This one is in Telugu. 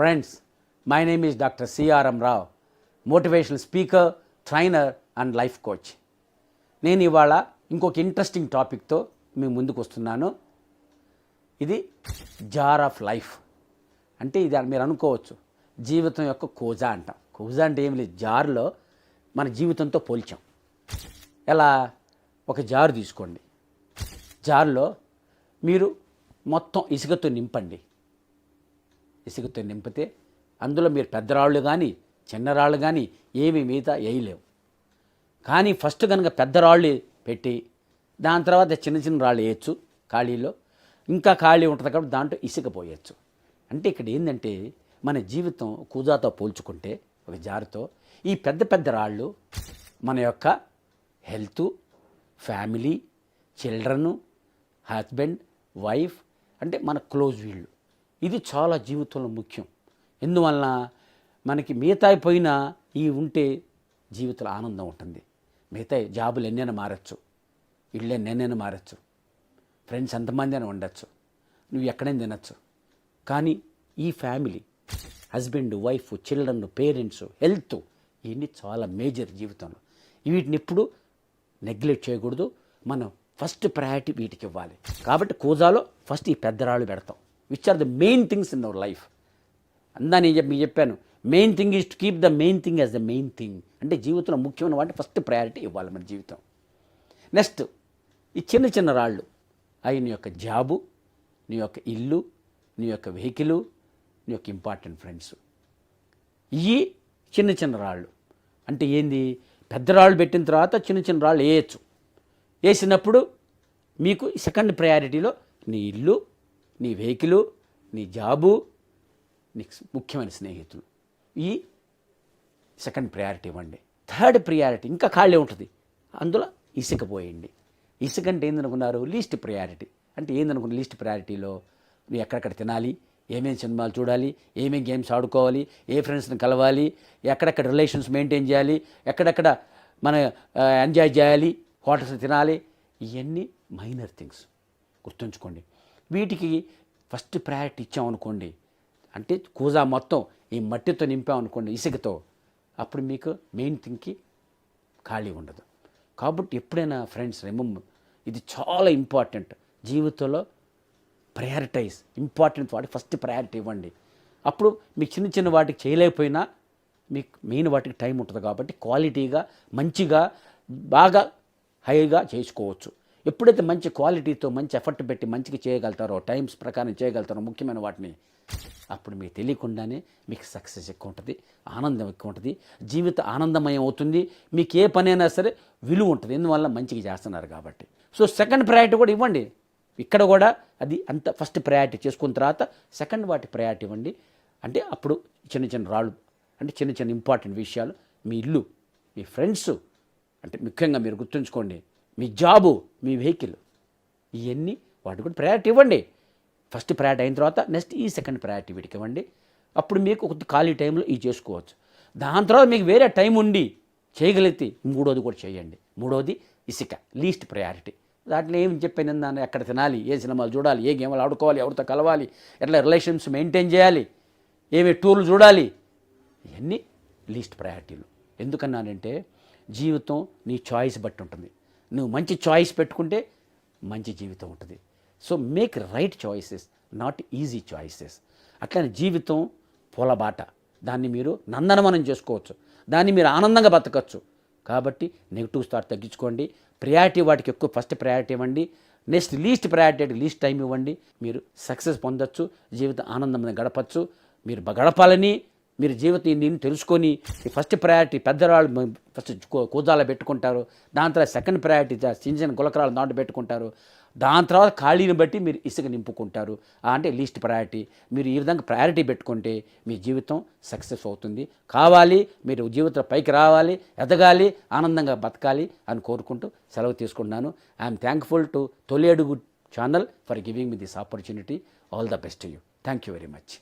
Friends, my name is Dr. C.R.M. Rao, motivational speaker, trainer and life coach. నేను ఇవాళ ఇంకొక ఇంట్రెస్టింగ్ టాపిక్తో మీ ముందుకు వస్తున్నాను. ఇది జార్ ఆఫ్ లైఫ్. అంటే ఇది మీరు అనుకోవచ్చు జీవితం యొక్క కూజా అంటాం. కూజా అంటే ఏమి లేదు, జార్లో మన జీవితంతో పోల్చాం. ఎలా? ఒక జారు తీసుకోండి. జార్లో మీరు మొత్తం ఇసుకతో నింపండి. ఇసుకతో నింపితే అందులో మీరు పెద్దరాళ్ళు కానీ చిన్నరాళ్ళు కానీ ఏమి మిగతా వేయలేవు. కానీ ఫస్ట్ కనుక పెద్దరాళ్ళు పెట్టి దాని తర్వాత చిన్న చిన్న రాళ్ళు వేయచ్చు ఖాళీలో. ఇంకా ఖాళీ ఉంటుంది కాబట్టి దాంట్లో ఇసుక పోయచ్చు. అంటే ఇక్కడ ఏంటంటే మన జీవితం కూజాతో పోల్చుకుంటే ఒక జారుతో ఈ పెద్ద పెద్ద రాళ్ళు మన యొక్క health, family, children, husband, wife, అంటే మన క్లోజ్ వీళ్ళు, ఇది చాలా జీవితంలో ముఖ్యం. ఎందువలన మనకి మిగతా పోయినా ఈ ఉంటే జీవితంలో ఆనందం ఉంటుంది. మిగతా జాబులు ఎన్నైనా మారచ్చు, ఇళ్ళు ఎన్నైనా మారచ్చు, ఫ్రెండ్స్ ఎంతమంది అయినా ఉండొచ్చు, నువ్వు ఎక్కడైనా తినచ్చు. కానీ ఈ family, husband, wife, children, parents, health, ఇవన్నీ చాలా మేజర్ జీవితంలో. వీటిని ఎప్పుడు నెగ్లెక్ట్ చేయకూడదు. మనం ఫస్ట్ ప్రయారిటీ వీటికి ఇవ్వాలి. కాబట్టి కూజాలో ఫస్ట్ ఈ పెద్దరాళ్ళు పెడతాం, which are the main things in our life. అందా నేను మీకు చెప్పాను, main thing is to keep the main thing as the main thing. అంటే జీవితంలో ముఖ్యమైన వాటి ఫస్ట్ ప్రయారిటీ ఇవ్వాలి మన జీవితం. నెక్స్ట్ ఈ చిన్న చిన్న రాళ్ళు అవి నీ యొక్క జాబు, నీ యొక్క ఇల్లు, నీ యొక్క వెహికల్, నీ యొక్క ఇంపార్టెంట్ ఫ్రెండ్స్. ఇవి చిన్న చిన్న రాళ్ళు. అంటే ఏంది, పెద్ద రాళ్ళు పెట్టిన తర్వాత చిన్న చిన్న రాళ్ళు వేయచ్చు. వేసినప్పుడు మీకు సెకండ్ ప్రయారిటీలో నీ ఇల్లు, నీ వెహికల్, నీ జాబు, నీ ముఖ్యమైన స్నేహితులు, ఈ సెకండ్ ప్రయారిటీ ఇవ్వండి. థర్డ్ ప్రయారిటీ ఇంకా ఖాళీ ఉంటుంది, అందులో ఇసుక పోయండి. ఇసుక అంటే ఏందనుకున్నారు? Least priority. అంటే ఏందనుకున్న లీస్ట్ ప్రయారిటీలో నువ్వు ఎక్కడెక్కడ తినాలి, ఏమేమి సినిమాలు చూడాలి, ఏమేమి గేమ్స్ ఆడుకోవాలి, ఏ ఫ్రెండ్స్ని కలవాలి, ఎక్కడెక్కడ రిలేషన్స్ మెయింటైన్ చేయాలి, ఎక్కడెక్కడ మన ఎంజాయ్ చేయాలి, హోటల్స్ తినాలి, ఇవన్నీ మైనర్ థింగ్స్ గుర్తుంచుకోండి. వీటికి ఫస్ట్ ప్రయారిటీ ఇచ్చామనుకోండి, అంటే కూజా మొత్తం ఈ మట్టితో నింపామనుకోండి, ఇసుకతో, అప్పుడు మీకు మెయిన్ థింగ్కి ఖాళీ ఉండదు. కాబట్టి ఎప్పుడైనా ఫ్రెండ్స్ రిమెంబర్, ఇది చాలా ఇంపార్టెంట్. జీవితంలో ప్రయారిటైజ్ ఇంపార్టెంట్ వాటికి ఫస్ట్ ప్రయారిటీ ఇవ్వండి. అప్పుడు మీకు చిన్న చిన్న వాటికి చేయలేకపోయినా మీకు మెయిన్ వాటికి టైం ఉంటుంది. కాబట్టి క్వాలిటీగా మంచిగా బాగా హైగా చేసుకోవచ్చు. ఎప్పుడైతే మంచి క్వాలిటీతో మంచి ఎఫర్ట్ పెట్టి మంచిగా చేయగలుగుతారో, టైమ్స్ ప్రకారం చేయగలుగుతారో ముఖ్యమైన వాటిని, అప్పుడు మీకు తెలియకుండానే మీకు సక్సెస్ ఎక్కువ ఉంటుంది, ఆనందం ఎక్కువ ఉంటుంది, జీవిత ఆనందమయం అవుతుంది. మీకు ఏ పని అయినా సరే విలువ ఉంటుంది, ఎందువల్ల మంచిగా చేస్తున్నారు కాబట్టి. సో సెకండ్ ప్రయారిటీ కూడా ఇవ్వండి. ఇక్కడ కూడా అది అంత ఫస్ట్ ప్రయారిటీ చేసుకున్న తర్వాత సెకండ్ వాటి ప్రయారిటీ ఇవ్వండి. అంటే అప్పుడు చిన్న చిన్న రాళ్ళు, అంటే చిన్న చిన్న ఇంపార్టెంట్ విషయాలు, మీ ఇల్లు, మీ ఫ్రెండ్స్, అంటే ముఖ్యంగా మీరు గుర్తుంచుకోండి, మీ జాబు, మీ వెహికల్, ఇవన్నీ వాటి కూడా ప్రయారిటీ ఇవ్వండి. ఫస్ట్ ప్రయారిటీ అయిన తర్వాత నెక్స్ట్ ఈ సెకండ్ ప్రయారిటీ వీటికి ఇవ్వండి. అప్పుడు మీకు ఒక ఖాళీ టైంలో ఇవి చేసుకోవచ్చు. దాని తర్వాత మీకు వేరే టైం ఉండి చేయగలిగితే మూడోది కూడా చేయండి. మూడోది ఇసుక, లీస్ట్ ప్రయారిటీ. దాంట్లో ఏమి చెప్పాను, దాన్ని ఎక్కడ తినాలి, ఏ సినిమాలు చూడాలి, ఏ గేమ్లు ఆడుకోవాలి, ఎవరితో కలవాలి, ఎట్లా రిలేషన్స్ మెయింటైన్ చేయాలి, ఏమి టూర్లు చూడాలి, ఇవన్నీ లీస్ట్ ప్రయారిటీలు. ఎందుకన్నానంటే జీవితం నీ చాయిస్ బట్టి ఉంటుంది. నువ్వు మంచి చాయిస్ పెట్టుకుంటే మంచి జీవితం ఉంటుంది. So make right choices, not easy choices. అట్లనే జీవితం పూలబాట, దాన్ని మీరు నందనవనం చేసుకోవచ్చు, దాన్ని మీరు ఆనందంగా బతకచ్చు. కాబట్టి నెగిటివ్ థాట్ తగ్గించుకోండి. ప్రయారిటీ వాటికి ఎక్కువ ఫస్ట్ ప్రయారిటీ ఇవ్వండి. Next least priority least time ఇవ్వండి. మీరు సక్సెస్ పొందొచ్చు, జీవితం ఆనందంగా గడపచ్చు. మీరు గడపాలని మీరు జీవితం నేను తెలుసుకొని ఫస్ట్ ప్రయారిటీ పెద్దవాళ్ళు ఫస్ట్ కూజాలో పెట్టుకుంటారు. దాని తర్వాత సెకండ్ ప్రయారిటీ చిన్న చిన్న గులకరాలు దాంట్లో పెట్టుకుంటారు. దాని తర్వాత ఖాళీని బట్టి మీరు ఇసుక నింపుకుంటారు. అంటే లీస్ట్ ప్రయారిటీ. మీరు ఈ విధంగా ప్రయారిటీ పెట్టుకుంటే మీ జీవితం సక్సెస్ అవుతుంది. కావాలి మీరు జీవితంలో పైకి రావాలి, ఎదగాలి, ఆనందంగా బతకాలి అని కోరుకుంటూ సెలవు తీసుకుంటున్నాను. ఐఎమ్ థ్యాంక్ఫుల్ టు తొలి అడుగు channel for giving me this opportunity. All the best to you. Thank you very much.